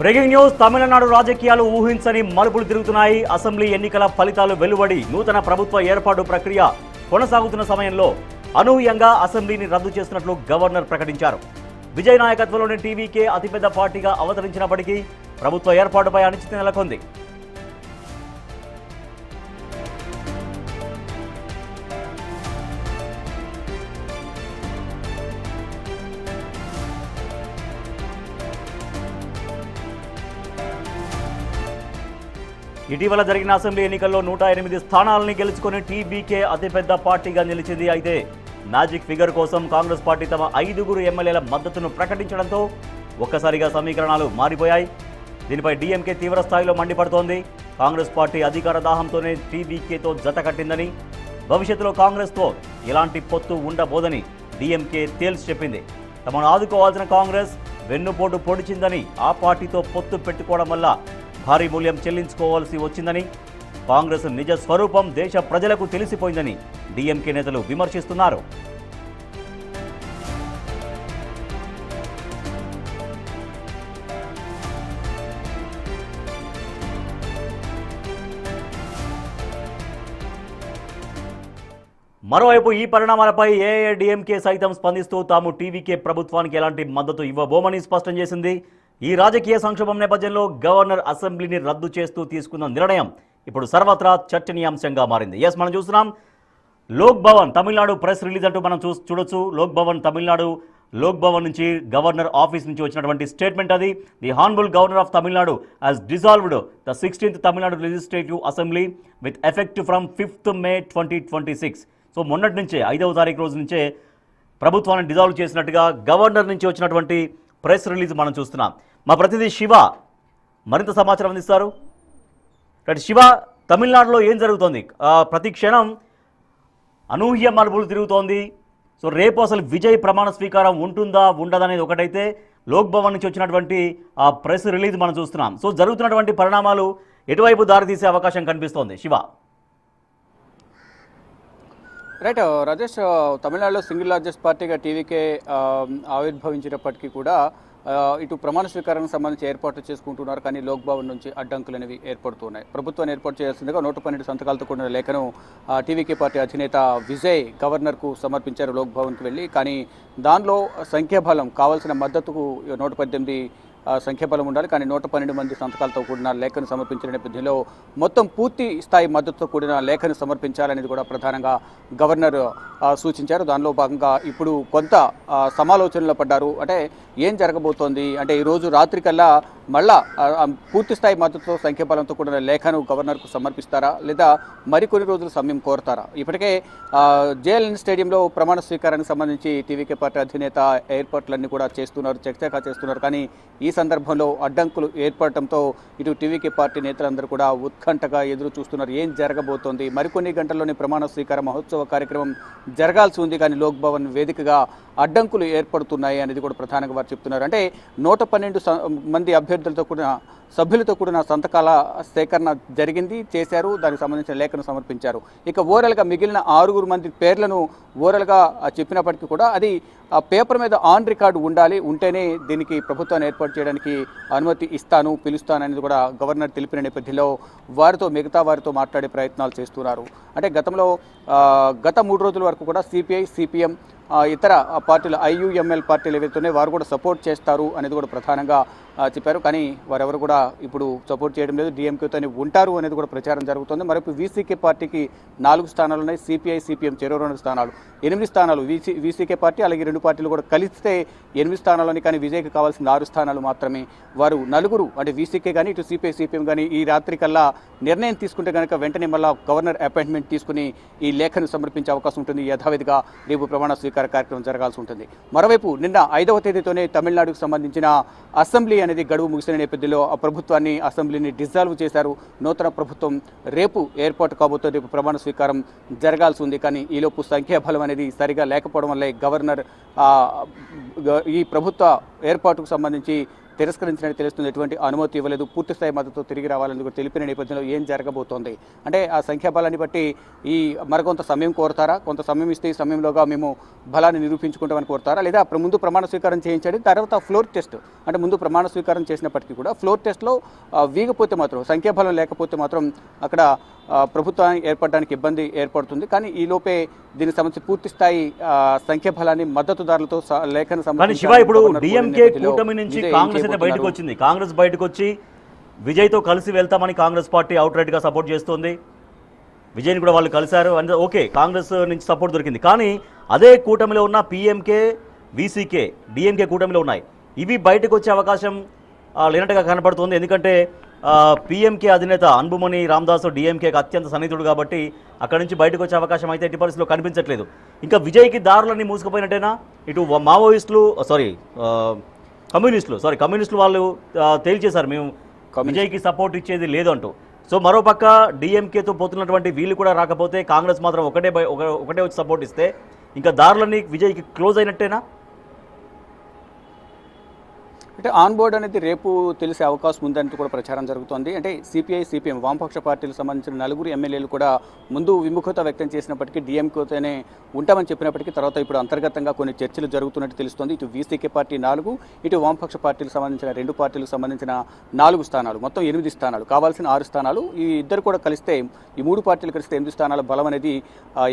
Breaking news. Tamil Nadu రాజకీయాలు ఊహించని మలుపులు తిరుగుతున్నాయి. అసెంబ్లీ ఎన్నికల ఫలితాలు వెలువడి నూతన ప్రభుత్వ ఏర్పాటు ప్రక్రియ కొనసాగుతున్న సమయంలో అనూహ్యంగా అసెంబ్లీని రద్దు చేస్తున్నట్లు గవర్నర్ ప్రకటించారు. విజయ్ నాయకత్వంలోని టీవీకే అతిపెద్ద పార్టీగా అవతరించినప్పటికీ ప్రభుత్వ ఏర్పాటుపై అనిశ్చితి నెలకొంది. ఇటీవల జరిగిన అసెంబ్లీ ఎన్నికల్లో 108 స్థానాలని గెలుచుకుని టీబీకే అతిపెద్ద పార్టీగా నిలిచింది. అయితే మ్యాజిక్ ఫిగర్ కోసం కాంగ్రెస్ పార్టీ తమ 5 ఎమ్మెల్యేల మద్దతును ప్రకటించడంతో ఒక్కసారిగా సమీకరణాలు మారిపోయాయి. దీనిపై డీఎంకే తీవ్ర స్థాయిలో మండిపడుతోంది. కాంగ్రెస్ పార్టీ అధికార దాహంతోనే టీబీకేతో జత కట్టిందని, భవిష్యత్తులో కాంగ్రెస్తో ఎలాంటి పొత్తు ఉండబోదని డీఎంకే తేల్చి చెప్పింది. తమను ఆదుకోవాల్సిన కాంగ్రెస్ వెన్నుపోటు పొడిచిందని, ఆ పార్టీతో పొత్తు పెట్టుకోవడం వల్ల భారీ మూల్యం చెల్లించుకోవాల్సి వచ్చిందని, కాంగ్రెస్ నిజ స్వరూపం దేశ ప్రజలకు తెలిసిపోయిందని డీఎంకే నేతలు విమర్శిస్తున్నారు. మరోవైపు ఈ పరిణామాలపై ఏఐఏడీఎంకే సైతం స్పందిస్తూ తాము టీవీకే ప్రభుత్వానికి ఎలాంటి మద్దతు ఇవ్వబోమని స్పష్టం చేసింది. ఈ రాజకీయ సంక్షోభం నేపథ్యంలో గవర్నర్ అసెంబ్లీని రద్దు చేస్తూ తీసుకున్న నిర్ణయం ఇప్పుడు సర్వత్రా చర్చనీయాంశంగా మారింది. మనం చూస్తున్నాం లోక్ భవన్ తమిళనాడు ప్రెస్ రిలీజ్ అంటూ మనం చూడొచ్చు. లోక్ భవన్ తమిళనాడు లోక్ భవన్ నుంచి గవర్నర్ ఆఫీస్ నుంచి వచ్చినటువంటి స్టేట్మెంట్ అది. The honourable governor of Tamil Nadu has dissolved the 16th Tamil Nadu legislative assembly with effect from 5th May 2026. So మొన్నటి నుంచే 5వ తారీఖు రోజు నుంచే ప్రభుత్వాన్ని డిజాల్వ్ చేసినట్టుగా గవర్నర్ నుంచి వచ్చినటువంటి ప్రెస్ రిలీజ్ మనం చూస్తున్నాం. మా ప్రతినిధి శివ మరింత సమాచారం అందిస్తారు. శివ, తమిళనాడులో ఏం జరుగుతోంది? ప్రతి క్షణం అనూహ్య మలుపులు తిరుగుతోంది. సో రేపు అసలు విజయ్ ప్రమాణ స్వీకారం ఉంటుందా ఉండదా అనేది ఒకటైతే, లోక్ భవన్ నుంచి వచ్చినటువంటి ఆ ప్రెస్ రిలీజ్ మనం చూస్తున్నాం. సో జరుగుతున్నటువంటి పరిణామాలు ఎటువైపు దారితీసే అవకాశం కనిపిస్తోంది శివ? రైట్ రాజేష్, తమిళనాడులో సింగిల్ లార్జెస్ట్ పార్టీగా టీవీకే ఆవిర్భవించినప్పటికీ కూడా ఇటు ప్రమాణ స్వీకారానికి సంబంధించి ఏర్పాట్లు చేసుకుంటున్నారు. కానీ లోక్ భవన్ నుంచి అడ్డంకులు అనేవి ఏర్పడుతున్నాయి. ప్రభుత్వాన్ని ఏర్పాటు చేయాల్సిందిగా 112 సంతకాలతో కూడిన లేఖను టీవీకే పార్టీ అధినేత విజయ్ గవర్నర్కు సమర్పించారు లోక్ భవన్కి వెళ్ళి. కానీ దానిలో సంఖ్యాబలం కావాల్సిన మద్దతుకు 118 సంఖ్యాబలం ఉండాలి. కానీ 112 మంది సంతకాలతో కూడిన లేఖను సమర్పించిన నేపథ్యంలో మొత్తం పూర్తి స్థాయి మద్దతుతో కూడిన లేఖను సమర్పించాలనేది కూడా ప్రధానంగా గవర్నర్ సూచించారు. దానిలో భాగంగా ఇప్పుడు కొంత సమాలోచనలో పడ్డారు. అంటే ఏం జరగబోతోంది అంటే ఈరోజు రాత్రి కల్లా మళ్ళా పూర్తి స్థాయి మద్దతుతో సంఖ్యాబలంతో కూడిన లేఖను గవర్నర్కు సమర్పిస్తారా, లేదా మరికొన్ని రోజులు సమయం కోరతారా? ఇప్పటికే జేఎల్ఎన్ స్టేడియంలో ప్రమాణ స్వీకారానికి సంబంధించి టీవీకే పార్టీ అధినేత ఏర్పాట్లన్నీ కూడా చకచకా చేస్తున్నారు. కానీ ఈ సందర్భంలో అడ్డంకులు ఏర్పడటంతో ఇటు టీవీకే పార్టీ నేతలందరూ కూడా ఉత్కంఠగా ఎదురు చూస్తున్నారు. ఏం జరగబోతోంది? మరికొన్ని గంటల్లోనే ప్రమాణ స్వీకార మహోత్సవ కార్యక్రమం జరగాల్సి ఉంది. కానీ లోక్ భవన్ వేదికగా అడ్డంకులు ఏర్పడుతున్నాయి అనేది కూడా ప్రధానంగా వారు చెప్తున్నారు. అంటే 112 మంది అభ్యర్థులతో కూడిన సభ్యులతో కూడిన సంతకాల సేకరణ చేశారు. దానికి సంబంధించిన లేఖను సమర్పించారు. ఇక ఓవరాల్గా మిగిలిన 6 మంది పేర్లను ఓవరాల్గా చెప్పినప్పటికీ కూడా అది పేపర్ మీద ఆన్ రికార్డు ఉండాలి. ఉంటేనే దీనికి ప్రభుత్వాన్ని ఏర్పాటు చేయడానికి అనుమతి పిలుస్తాను అనేది కూడా గవర్నర్ తెలిపిన నేపథ్యంలో మిగతా వారితో మాట్లాడే ప్రయత్నాలు చేస్తున్నారు. అంటే గత 3 రోజుల వరకు కూడా సిపిఐ, సిపిఎం, ఇతర పార్టీలు ఐయుఎంఎల్ పార్టీలు ఏవైతున్నాయో వారు కూడా సపోర్ట్ చేస్తారు అనేది కూడా ప్రధానంగా చెప్పారు. కానీ వారెవరు కూడా ఇప్పుడు సపోర్ట్ చేయడం లేదు, డిఎంకేతోనే ఉంటారు అనేది కూడా ప్రచారం జరుగుతుంది. మరొక వీసీకే పార్టీకి 4 స్థానాలు ఉన్నాయి. సిపిఐ, సిపిఎం చెరో 2 స్థానాలు, 8 స్థానాలు వీసీకే పార్టీ అలాగే 2 పార్టీలు కూడా కలిస్తే 8 స్థానాలని. కానీ విజయ్కి కావాల్సిన 6 స్థానాలు మాత్రమే. వారు 4 అంటే వీసీకే కానీ ఇటు సిపిఐ, సిపిఎం కానీ ఈ రాత్రి కల్లా నిర్ణయం తీసుకుంటే కనుక వెంటనే మళ్ళా గవర్నర్ అపాయింట్మెంట్ తీసుకుని ఈ లేఖను సమర్పించే అవకాశం ఉంటుంది. యథావిధిగా రేపు ప్రమాణ స్వీకార కార్యక్రమం జరగాల్సి ఉంటుంది. మరోవైపు నిన్న 5వ తేదీతోనే తమిళనాడుకు సంబంధించిన అసెంబ్లీ అనేది గడువు ముగిసిన నేపథ్యంలో అసెంబ్లీని డిజాల్వ్ చేశారు. నూతన ప్రభుత్వం రేపు ఏర్పాటు కాబోతుంది. రేపు ప్రమాణ స్వీకారం జరగాల్సి ఉంది. కానీ ఈలోపు సంఖ్యాబలం అనేది సరిగా లేకపోవడం వల్లే గవర్నర్ ఈ ప్రభుత్వ ఏర్పాటుకు సంబంధించి తిరస్కరించినట్టు తెలుస్తుంది. ఎటువంటి అనుమతి ఇవ్వలేదు, పూర్తి స్థాయి మద్దతు తిరిగి రావాలని కూడా తెలిపిన నేపథ్యంలో ఏం జరగబోతోంది అంటే ఆ సంఖ్యాబలాన్ని బట్టి ఈ మరికొంత సమయం కోరుతారా, కొంత సమయం ఇస్తే ఈ సమయంలోగా మేము బలాన్ని నిరూపించుకుంటామని కోరుతారా, లేదా ముందు ప్రమాణ స్వీకారం చేయించండి తర్వాత ఫ్లోర్ టెస్ట్ అంటే ముందు ప్రమాణ స్వీకారం చేసినప్పటికీ కూడా ఫ్లోర్ టెస్ట్లో వీగపోతే మాత్రం సంఖ్యాబలం లేకపోతే మాత్రం అక్కడ ప్రభుత్వాన్ని ఏర్పడడానికి ఇబ్బంది ఏర్పడుతుంది. కానీ ఈ లోపే దీనికి సంబంధించి పూర్తి స్థాయి సంఖ్యాబలాన్ని మద్దతుదారులతో లేఖను శివ ఇప్పుడు డిఎంకే కూటమి నుంచి కాంగ్రెస్ అయితే బయటకు వచ్చింది. కాంగ్రెస్ బయటకు వచ్చి విజయ్తో కలిసి వెళ్తామని కాంగ్రెస్ పార్టీ అవుట్ రైట్ గా సపోర్ట్ చేస్తోంది. విజయ్ని కూడా వాళ్ళు కలిశారు అంటే ఓకే కాంగ్రెస్ నుంచి సపోర్ట్ దొరికింది. కానీ అదే కూటమిలో ఉన్న పిఎంకే వీసీకే డిఎంకే కూటమిలో ఉన్నాయి. ఇవి బయటకు వచ్చే అవకాశం లేనట్టుగా కనపడుతుంది. ఎందుకంటే పిఎంకే అధినేత అన్బుమణి రామదాసు డిఎంకేకి అత్యంత సన్నిహితుడు కాబట్టి అక్కడి నుంచి బయటకు వచ్చే అవకాశం అయితే ఎట్టి పరిస్థితిలో కనిపించట్లేదు. ఇంకా విజయ్కి దారులన్నీ మూసుకుపోయినట్టేనా? ఇటు మావోయిస్టులు కమ్యూనిస్టులు వాళ్ళు తేల్చేశారు మేము విజయ్కి సపోర్ట్ ఇచ్చేది లేదు అంటూ. సో మరోపక్క డిఎంకేతో పోతున్నటువంటి వీళ్ళు కూడా రాకపోతే కాంగ్రెస్ మాత్రం ఒకటే వచ్చి సపోర్ట్ ఇస్తే ఇంకా దారులన్నీ విజయ్కి క్లోజ్ అయినట్టేనా? అంటే ఆన్ బోర్డ్ అనేది రేపు తెలిసే అవకాశం ఉందంటూ కూడా ప్రచారం జరుగుతోంది. అంటే సిపిఐ సిపిఎం వామపక్ష పార్టీలకు సంబంధించిన 4 ఎమ్మెల్యేలు కూడా ముందు విముఖత వ్యక్తం చేసినప్పటికీ డిఎంకేతోనే ఉంటామని చెప్పినప్పటికీ తర్వాత ఇప్పుడు అంతర్గతంగా కొన్ని చర్చలు జరుగుతున్నట్టు తెలుస్తోంది. ఇటు వీసీకే పార్టీ 4, ఇటు వామపక్ష పార్టీలకు సంబంధించిన 2 పార్టీలకు సంబంధించిన 4 స్థానాలు, మొత్తం 8 స్థానాలు, కావాల్సిన 6 స్థానాలు. ఈ ఇద్దరు కూడా కలిస్తే ఈ 3 పార్టీలు కలిస్తే 8 స్థానాల బలం అనేది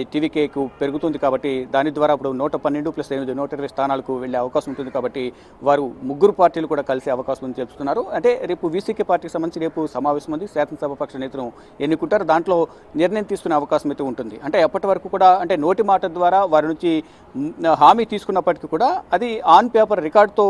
ఈ టీవీకేకు పెరుగుతుంది. కాబట్టి దాని ద్వారా ఇప్పుడు 112 + 8 120 స్థానాలకు వెళ్ళే అవకాశం ఉంటుంది. కాబట్టి వారు 3 పార్టీలు కూడా కలిసే అవకాశం ఉందని చెప్తున్నారు. అంటే రేపు వీసీకే పార్టీకి సంబంధించి రేపు సమావేశం ఉంది, శాసనసభాపక్ష నేతను ఎన్నుకుంటారు. దాంట్లో నిర్ణయం తీసుకునే అవకాశం అయితే ఉంటుంది. అంటే అప్పటి వరకు కూడా అంటే నోటి మాట ద్వారా వారి నుంచి హామీ తీసుకున్నప్పటికీ కూడా అది ఆన్ పేపర్ రికార్డుతో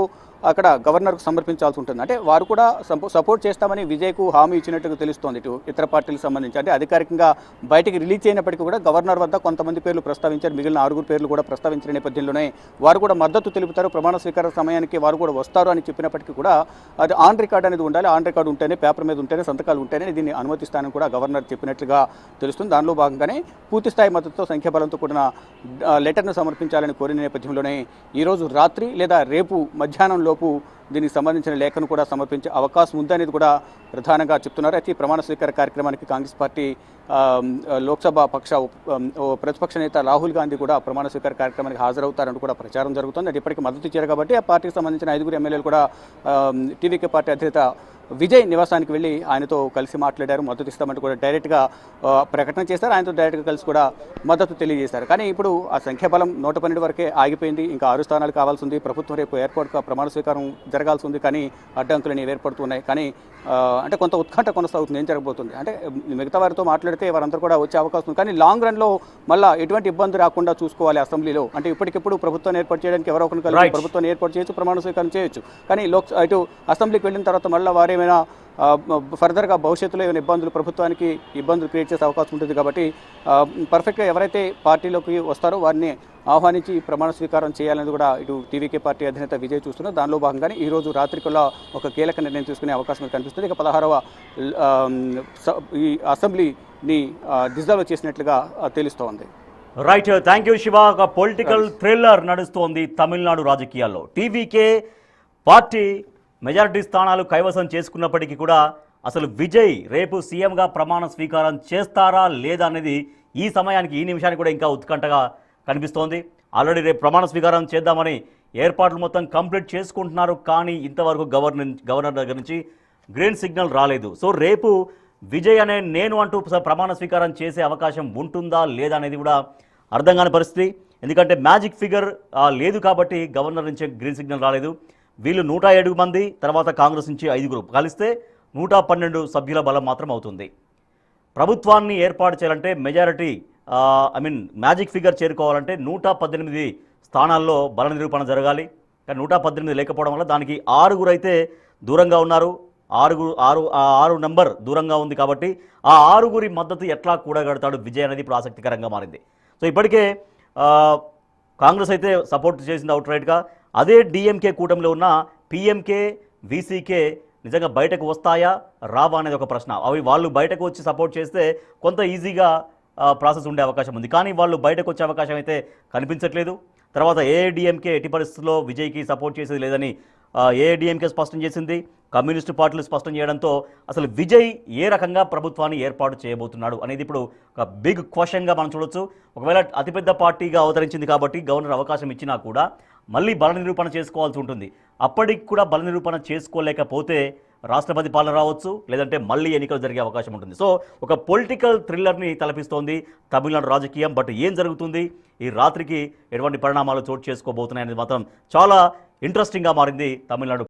అక్కడ గవర్నర్కు సమర్పించాల్సి ఉంటుంది. అంటే వారు కూడా సపోర్ట్ చేస్తామని విజయ్కు హామీ ఇచ్చినట్టుగా తెలుస్తోంది. ఇటు ఇతర పార్టీలకు సంబంధించి అంటే అధికారికంగా బయటికి రిలీజ్ అయినప్పటికీ కూడా గవర్నర్ వద్ద కొంతమంది పేర్లు ప్రస్తావించారు, మిగిలిన 6 పేర్లు కూడా ప్రస్తావించిన నేపథ్యంలోనే వారు కూడా మద్దతు తెలుపుతారు. ప్రమాణ స్వీకార సమయానికి వారు కూడా వస్తారు అని చెప్పినప్పటికీ కూడా అది ఆన్ రికార్డ్ అనేది ఉండాలి. ఆన్ రికార్డు ఉంటేనే, పేపర్ మీద ఉంటేనే, సంతకాలు ఉంటేనే దీన్ని అనుమతిస్తానని కూడా గవర్నర్ చెప్పినట్లుగా తెలుస్తుంది. దానిలో భాగంగానే పూర్తి స్థాయి మద్దతుతో సంఖ్యాబలంతో కూడిన లెటర్ను సమర్పించాలని కోరిన నేపథ్యంలోనే ఈరోజు రాత్రి లేదా రేపు మధ్యాహ్నం లోపు దీనికి సంబంధించిన లేఖను కూడా సమర్పించే అవకాశం ఉందనేది కూడా ప్రధానంగా చెప్తున్నారు. అయితే ఈ ప్రమాణ స్వీకార కార్యక్రమానికి కాంగ్రెస్ పార్టీ లోక్సభ ప్రతిపక్ష నేత రాహుల్ గాంధీ కూడా ప్రమాణ స్వీకార కార్యక్రమానికి హాజరవుతారంటూ కూడా ప్రచారం జరుగుతుంది. అది ఇప్పటికీ మద్దతు ఇచ్చారు కాబట్టి ఆ పార్టీకి సంబంధించిన 5 ఎమ్మెల్యేలు కూడా టీవీకే పార్టీ అధినేత విజయ్ నివాసానికి వెళ్ళి ఆయనతో కలిసి మాట్లాడారు, మద్దతు ఇస్తామంటూ కూడా డైరెక్ట్గా ప్రకటన చేశారు. ఆయనతో డైరెక్ట్గా కలిసి కూడా మద్దతు తెలియజేశారు. కానీ ఇప్పుడు ఆ సంఖ్యాబలం 112 వరకే ఆగిపోయింది. ఇంకా 6 స్థానాలు కావాల్సి ఉంది. ప్రభుత్వం రేపు ఏర్పాటుగా ప్రమాణ స్వీకారం జరగాల్సి ఉంది. కానీ అడ్డంకులు ఏర్పడుతున్నాయి. కానీ అంటే కొంత ఉత్కంఠ కొనసాగుతుంది. ఏం జరగబోతుంది అంటే మిగతా వారితో మాట్లాడితే వారందరూ కూడా వచ్చే అవకాశం ఉంది. కానీ లాంగ్ రన్లో మళ్ళీ ఎటువంటి ఇబ్బంది రాకుండా చూసుకోవాలి అసెంబ్లీలో. అంటే ఇప్పటికిప్పుడు ప్రభుత్వాన్ని ఏర్పాటు చేయడానికి ఎవరో ఒకరిని కలిసి ప్రభుత్వాన్ని ఏర్పాటు చేయొచ్చు, ప్రమాణ స్వీకారం చేయొచ్చు. కానీ ఇటు అసెంబ్లీకి వెళ్ళిన తర్వాత మళ్ళీ వారేమైనా ఫర్దర్గా భవిష్యత్తులో ఏమైనా ప్రభుత్వానికి ఇబ్బందులు క్రియేట్ చేసే అవకాశం ఉంటుంది. కాబట్టి పర్ఫెక్ట్గా ఎవరైతే పార్టీలోకి వస్తారో వారిని ఆహ్వానించి ప్రమాణ స్వీకారం చేయాలని కూడా ఇటు టీవీకే పార్టీ అధినేత విజయ్ చూస్తున్నారు. దానిలో భాగంగానే ఈరోజు రాత్రికల్లా ఒక కీలక నిర్ణయం తీసుకునే అవకాశం కనిపిస్తుంది. ఇక 16వ ఈ అసెంబ్లీని డిజాల్వ్ చేసినట్లుగా తెలుస్తోంది. Right, thank you Shiva. ఒక పొలిటికల్ థ్రిల్లర్ నడుస్తోంది తమిళనాడు రాజకీయాల్లో. టీవీకే పార్టీ మెజారిటీ స్థానాలు కైవసం చేసుకున్నప్పటికీ కూడా అసలు విజయ్ రేపు సీఎంగా ప్రమాణ స్వీకారం చేస్తారా లేదా అనేది ఈ సమయానికి ఈ నిమిషానికి కూడా ఇంకా ఉత్కంఠగా కనిపిస్తోంది. ఆల్రెడీ రేపు ప్రమాణ స్వీకారం చేద్దామని ఏర్పాట్లు మొత్తం కంప్లీట్ చేసుకుంటున్నారు. కానీ ఇంతవరకు గవర్నర్ దగ్గర నుంచి గ్రీన్ సిగ్నల్ రాలేదు. సో రేపు విజయ్ అనే నేను అంటూ ప్రమాణ స్వీకారం చేసే అవకాశం ఉంటుందా లేదా అనేది కూడా అర్థం కాని పరిస్థితి. ఎందుకంటే మ్యాజిక్ ఫిగర్ లేదు కాబట్టి గవర్నర్ నుంచి గ్రీన్ సిగ్నల్ రాలేదు. వీళ్ళు 107 మంది, తర్వాత కాంగ్రెస్ నుంచి 5 కలిస్తే 112 సభ్యుల బలం మాత్రం అవుతుంది. ప్రభుత్వాన్ని ఏర్పాటు చేయాలంటే మెజారిటీ మ్యాజిక్ ఫిగర్ చేరుకోవాలంటే 118 స్థానాల్లో బల నిరూపణ జరగాలి. కానీ 118 లేకపోవడం వల్ల దానికి 6 అయితే దూరంగా ఉన్నారు. 6 నెంబర్ దూరంగా ఉంది. కాబట్టి ఆ 6 మద్దతు ఎట్లా కూడగడతాడు విజయ్ అనేది ఇప్పుడు ఆసక్తికరంగా మారింది. సో ఇప్పటికే కాంగ్రెస్ అయితే సపోర్ట్ చేసింది అవుట్ రైట్గా. అదే డిఎంకే కూటమిలో ఉన్న పిఎంకే వీసీకే నిజంగా బయటకు వస్తాయా రావా అనేది ఒక ప్రశ్న. అవి వాళ్ళు బయటకు వచ్చి సపోర్ట్ చేస్తే కొంత ఈజీగా ప్రాసెస్ ఉండే అవకాశం ఉంది. కానీ వాళ్ళు బయటకు వచ్చే అవకాశం అయితే కనిపించట్లేదు. తర్వాత ఏఐడిఎంకే ఎట్టి పరిస్థితుల్లో విజయ్కి సపోర్ట్ చేసేది లేదని ఏఐడిఎంకే స్పష్టం చేసింది, కమ్యూనిస్టు పార్టీలు స్పష్టం చేయడంతో అసలు విజయ్ ఏ రకంగా ప్రభుత్వాన్ని ఏర్పాటు చేయబోతున్నాడు అనేది ఇప్పుడు ఒక బిగ్ క్వశ్చన్గా మనం చూడొచ్చు. ఒకవేళ అతిపెద్ద పార్టీగా అవతరించింది కాబట్టి గవర్నర్ అవకాశం ఇచ్చినా కూడా మళ్ళీ బల నిరూపణ చేసుకోవాల్సి ఉంటుంది. అప్పటికి కూడా బల నిరూపణ చేసుకోలేకపోతే రాష్ట్రపతి పాలన రావచ్చు, లేదంటే మళ్ళీ ఎన్నికలు జరిగే అవకాశం ఉంటుంది. సో ఒక పొలిటికల్ థ్రిల్లర్ని తలపిస్తోంది తమిళనాడు రాజకీయం. బట్ ఏం జరుగుతుంది, ఈ రాత్రికి ఎటువంటి పరిణామాలు చోటు చేసుకోబోతున్నాయి అనేది మాత్రం చాలా ఇంట్రెస్టింగ్గా మారింది తమిళనాడు.